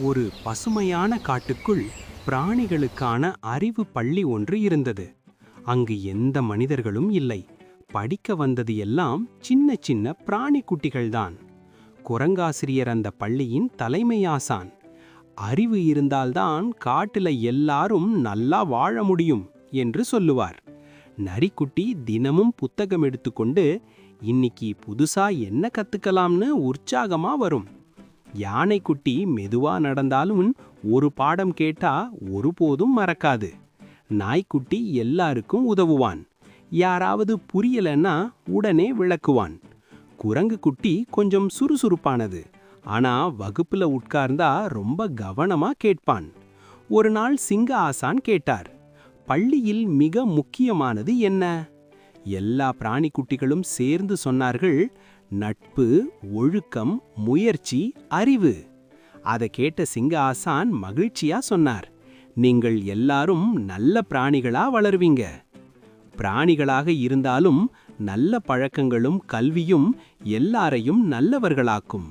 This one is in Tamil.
ஒரு பசுமையான காட்டுக்குள் பிராணிகளுக்கான அறிவு பள்ளி ஒன்று இருந்தது. அங்கு எந்த மனிதர்களும் இல்லை. படிக்க வந்தது எல்லாம் சின்ன சின்ன பிராணி குட்டிகள்தான். குரங்காசிரியர் அந்த பள்ளியின் தலைமை ஆசான். அறிவு இருந்தால்தான் காட்டுல எல்லாரும் நல்லா வாழ முடியும் என்று சொல்லுவார். நரிக்குட்டி தினமும் புத்தகம் எடுத்துக்கொண்டு இன்னைக்கு புதுசா என்ன கத்துக்கலாம்னு உற்சாகமா வரும். யானைக்குட்டி மெதுவா நடந்தாலும் ஒரு பாடம் கேட்டா ஒருபோதும் மறக்காது. நாய்க்குட்டி எல்லாருக்கும் உதவுவான். யாராவது புரியலன்னா உடனே விளக்குவான். குரங்கு குட்டி கொஞ்சம் சுறுசுறுப்பானது. ஆனா வகுப்புல உட்கார்ந்தா ரொம்ப கவனமா கேட்பான். ஒரு நாள் சிங்க ஆசான் கேட்டார், பள்ளியில் மிக முக்கியமானது என்ன? எல்லா பிராணிக்குட்டிகளும் சேர்ந்து சொன்னார்கள், நட்பு, ஒழுக்கம், முயற்சி, அறிவு. அதை கேட்ட சிங்க ஆசான் மகிழ்ச்சியா சொன்னார், நீங்கள் எல்லாரும் நல்ல பிராணிகளா வளர்வீங்க. பிராணிகளாக இருந்தாலும் நல்ல பழக்கங்களும் கல்வியும் எல்லாரையும் நல்லவர்களாக்கும்.